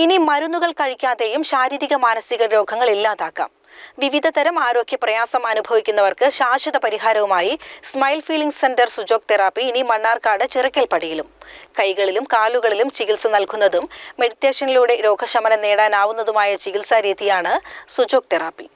ഇനി മരുന്നുകൾ കഴിക്കാതെയും ശാരീരിക മാനസിക രോഗങ്ങൾ ഇല്ലാതാക്കാം. വിവിധ തരം ആരോഗ്യ പ്രയാസം അനുഭവിക്കുന്നവർക്ക് ശാശ്വത പരിഹാരവുമായി smile feeling centre sujok therapy ഇനി മണ്ണാർക്കാട് ചിറക്കൽപ്പടിയിലും. കൈകളിലും കാലുകളിലും ചികിത്സ നൽകുന്നതും മെഡിറ്റേഷനിലൂടെ രോഗശമനം നേടാനാവുന്നതുമായ ചികിത്സാ രീതിയാണ് സുജോക് തെറാപ്പി.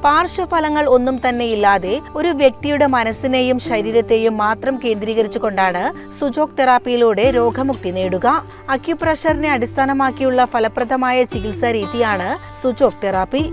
പാർശ്വഫലങ്ങൾ ഒന്നും തന്നെ ഇല്ലാതെ ഒരു വ്യക്തിയുടെ മനസ്സിനെയും ശരീരത്തെയും മാത്രം കേന്ദ്രീകരിച്ചുകൊണ്ടാണ് സുജോക് തെറാപ്പിയിലൂടെ രോഗമുക്തി നേടുക. അക്യുപ്രഷറിനെ അടിസ്ഥാനമാക്കിയുള്ള ഫലപ്രദമായ ചികിത്സാ രീതിയാണ് സുജോക് തെറാപ്പി.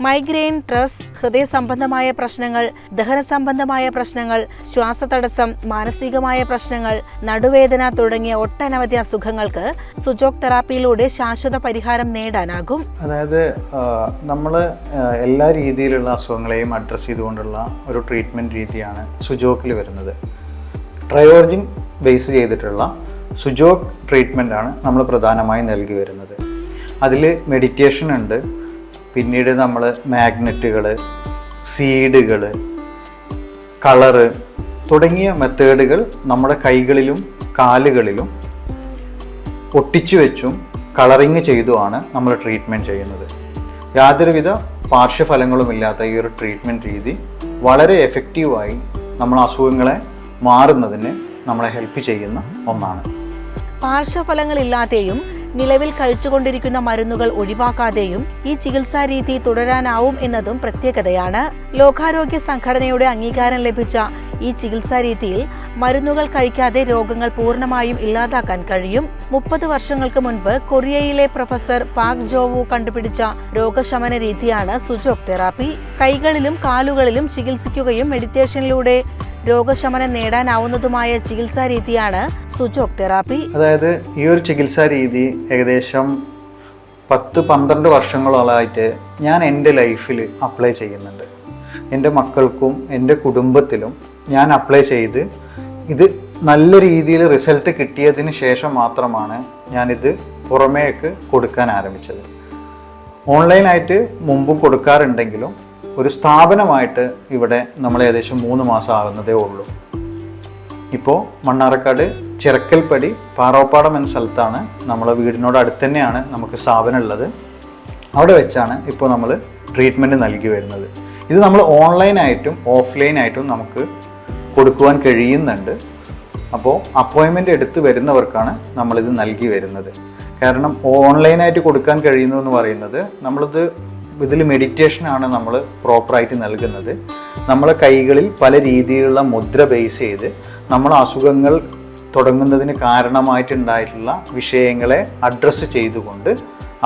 മൈഗ്രെയിൻ, സ്ട്രെസ്, ഹൃദയ സംബന്ധമായ പ്രശ്നങ്ങൾ, ദഹന സംബന്ധമായ പ്രശ്നങ്ങൾ, ശ്വാസതടസ്സം, മാനസികമായ പ്രശ്നങ്ങൾ, നടുവേദന തുടങ്ങിയ ഒട്ടനവധി അസുഖങ്ങൾക്ക് സുജോക് തെറാപ്പിയിലൂടെ ശാശ്വത പരിഹാരം നേടാനാകും. അതായത് നമ്മൾ എല്ലാ രീതിയിലുള്ള അസുഖങ്ങളെയും അഡ്രസ്സ് ചെയ്തുകൊണ്ടുള്ള ഒരു ട്രീറ്റ്മെൻറ്റ് രീതിയാണ് സുജോക്കിൽ വരുന്നത്. ട്രയോർജിൻ ബേസ് ചെയ്തിട്ടുള്ള സുജോക് ട്രീറ്റ്മെൻറ്റാണ് നമ്മൾ പ്രധാനമായും നൽകി വരുന്നത്. അതിൽ മെഡിറ്റേഷൻ ഉണ്ട്, പിന്നീട് നമ്മൾ മാഗ്നറ്റുകൾ, സീഡുകൾ, കളറ് തുടങ്ങിയ മെത്തേഡുകൾ നമ്മുടെ കൈകളിലും കാലുകളിലും ഒട്ടിച്ചു വെച്ചും കളറിങ് ചെയ്തുമാണ് നമ്മൾ ട്രീറ്റ്മെൻറ്റ് ചെയ്യുന്നത്. യാതൊരുവിധ പാർശ്വഫലങ്ങളുമില്ലാത്ത ഈ ഒരു ട്രീറ്റ്മെൻറ്റ് രീതി വളരെ എഫക്റ്റീവായി നമ്മൾ അസുഖങ്ങളെ മാറുന്നതിന് നമ്മളെ ഹെൽപ്പ് ചെയ്യുന്ന ഒന്നാണ്. പാർശ്വഫലങ്ങളില്ലാതെയും നിലവിൽ കഴിച്ചുകൊണ്ടിരിക്കുന്ന മരുന്നുകൾ ഒഴിവാക്കാതെയും ഈ ചികിത്സാ രീതി തുടരാനാവും എന്നതും പ്രത്യേകതയാണ്. ലോകാരോഗ്യ സംഘടനയുടെ അംഗീകാരം ലഭിച്ച ഈ ചികിത്സാ രീതിയിൽ മരുന്നുകൾ കഴിക്കാതെ രോഗങ്ങൾ പൂർണ്ണമായും ഇല്ലാതാക്കാൻ കഴിയും. 30 വർഷങ്ങൾക്ക് മുൻപ് കൊറിയയിലെ പ്രൊഫസർ പാക് ജോവു കണ്ടുപിടിച്ച രോഗശമന രീതിയാണ് സുജോക് തെറാപ്പി. കൈകളിലും കാലുകളിലും ചികിത്സിക്കുകയും മെഡിറ്റേഷനിലൂടെ രോഗശമനം നേടാനാവുന്നതുമായ ചികിത്സാ രീതിയാണ് സുജോക് തെറാപ്പി. അതായത് ഈ ഒരു ചികിത്സാ രീതി ഏകദേശം 10-12 വർഷങ്ങളോളമായിട്ട് ഞാൻ എൻ്റെ ലൈഫിൽ അപ്ലൈ ചെയ്യുന്നുണ്ട്. എൻ്റെ മക്കൾക്കും എൻ്റെ കുടുംബത്തിലും ഞാൻ അപ്ലൈ ചെയ്ത് ഇത് നല്ല രീതിയിൽ റിസൾട്ട് കിട്ടിയതിന് ശേഷം മാത്രമാണ് ഞാനിത് പുറമേക്ക് കൊടുക്കാൻ ആരംഭിച്ചത്. ഓൺലൈനായിട്ട് മുമ്പും കൊടുക്കാറുണ്ടെങ്കിലും ഒരു സ്ഥാപനമായിട്ട് ഇവിടെ നമ്മൾ ഏകദേശം 3 മാസം ആകുന്നതേ ഉള്ളൂ. ഇപ്പോൾ മണ്ണാർക്കാട് ചിറക്കൽപ്പടി പാറോപ്പാടം എന്ന സ്ഥലത്താണ്, നമ്മളെ വീടിനോട് അടുത്ത് തന്നെയാണ് നമുക്ക് സ്ഥാപനം ഉള്ളത്. അവിടെ വെച്ചാണ് ഇപ്പോൾ നമ്മൾ ട്രീറ്റ്മെൻറ്റ് നൽകി വരുന്നത്. ഇത് നമ്മൾ ഓൺലൈനായിട്ടും ഓഫ്ലൈനായിട്ടും നമുക്ക് കൊടുക്കുവാൻ കഴിയുന്നുണ്ട്. അപ്പോൾ അപ്പോയിൻമെൻ്റ് എടുത്ത് വരുന്നവർക്കാണ് നമ്മളിത് നൽകി വരുന്നത്. കാരണം ഓൺലൈനായിട്ട് കൊടുക്കാൻ കഴിയുന്നു എന്ന് പറയുന്നത് ഇതിൽ മെഡിറ്റേഷനാണ് നമ്മൾ പ്രോപ്പറായിട്ട് നൽകുന്നത്. നമ്മളെ കൈകളിൽ പല രീതിയിലുള്ള മുദ്ര ബേസ് ചെയ്ത് നമ്മൾ അസുഖങ്ങൾ തുടങ്ങുന്നതിന് കാരണമായിട്ടുണ്ടായിട്ടുള്ള വിഷയങ്ങളെ അഡ്രസ്സ് ചെയ്തുകൊണ്ട്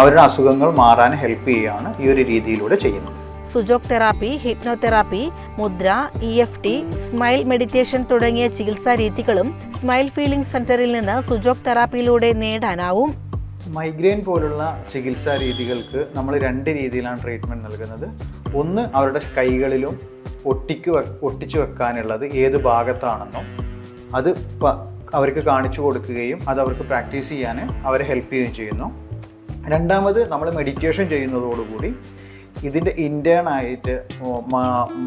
അവരുടെ അസുഖങ്ങൾ മാറാൻ ഹെൽപ്പ് ചെയ്യുകയാണ് ഈ ഒരു രീതിയിലൂടെ ചെയ്യുന്നത്. സുജോക് തെറാപ്പി, ഹിപ്നോതെറാപ്പി, മുദ്ര, EFT, സ്മൈൽ മെഡിറ്റേഷൻ തുടങ്ങിയ ചികിത്സാ രീതികളും സ്മൈൽ ഫീലിംഗ് സെന്ററിൽ നിന്ന് സുജോക് തെറാപ്പിയിലൂടെ നേടാനാവും. മൈഗ്രെയിൻ പോലുള്ള ചികിത്സാ രീതികൾക്ക് നമ്മൾ 2 രീതിയിലാണ് ട്രീറ്റ്മെൻറ്റ് നൽകുന്നത്. ഒന്ന്, അവരുടെ കൈകളിലും ഒട്ടിച്ചു വെക്കാനുള്ളത് ഏത് ഭാഗത്താണെന്നോ അത് അവർക്ക് കാണിച്ചു കൊടുക്കുകയും അത് അവർക്ക് പ്രാക്ടീസ് ചെയ്യാൻ അവരെ ഹെൽപ്പ് ചെയ്യുകയും ചെയ്യുന്നു. രണ്ടാമത്, നമ്മൾ മെഡിറ്റേഷൻ ചെയ്യുന്നതോടുകൂടി ഇതിൻ്റെ ഇൻറ്റേണായിട്ട്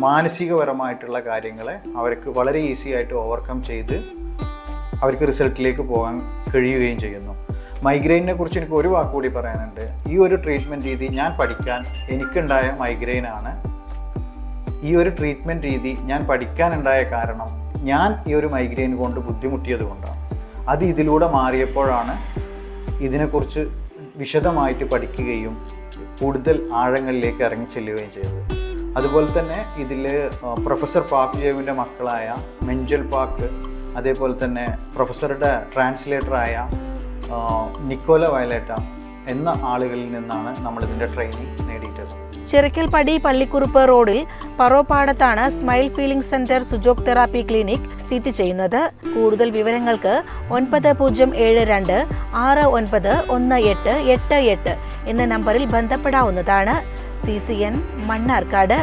മാനസികപരമായിട്ടുള്ള കാര്യങ്ങളെ അവർക്ക് വളരെ ഈസി ആയിട്ട് ഓവർകം ചെയ്ത് അവർക്ക് റിസൾട്ടിലേക്ക് പോകാൻ കഴിയുകയും ചെയ്യുന്നു. മൈഗ്രെയിനെ കുറിച്ച് എനിക്ക് ഒരു വാക്ക് കൂടി പറയാനുണ്ട്. ഈ ഒരു ട്രീറ്റ്മെൻറ്റ് രീതി ഞാൻ പഠിക്കാൻ എനിക്കുണ്ടായ മൈഗ്രെയിനാണ്. ഈ ഒരു ട്രീറ്റ്മെൻറ്റ് രീതി ഞാൻ പഠിക്കാനുണ്ടായ കാരണം ഞാൻ ഈ ഒരു മൈഗ്രെയിൻ കൊണ്ട് ബുദ്ധിമുട്ടിയത് കൊണ്ടാണ്. അത് ഇതിലൂടെ മാറിയപ്പോഴാണ് ഇതിനെക്കുറിച്ച് വിശദമായിട്ട് പഠിക്കുകയും കൂടുതൽ ആഴങ്ങളിലേക്ക് ഇറങ്ങി ചെല്ലുകയും ചെയ്തത്. അതുപോലെ തന്നെ ഇതിൽ പ്രൊഫസർ പാക് ജേവിൻ്റെ മക്കളായ മെഞ്ചൽ പാക്ക്, അതേപോലെ തന്നെ പ്രൊഫസറുടെ ട്രാൻസ്ലേറ്ററായ നിക്കോല വയലേറ്റ എന്ന ആളുകളിൽ നിന്നാണ് നമ്മളിതിൻ്റെ ട്രെയിനിങ് നേടിയിട്ടുള്ളത്. ചിറക്കൽപ്പടി പള്ളിക്കുറുപ്പ് റോഡിൽ പറോപ്പാടത്താണ് smile feeling centre sujok therapy clinic സ്ഥിതി ചെയ്യുന്നത്. കൂടുതൽ വിവരങ്ങൾക്ക് 9072 691888 എന്ന നമ്പറിൽ ബന്ധപ്പെടാവുന്നതാണ്. CCN മണ്ണാർക്കാട്.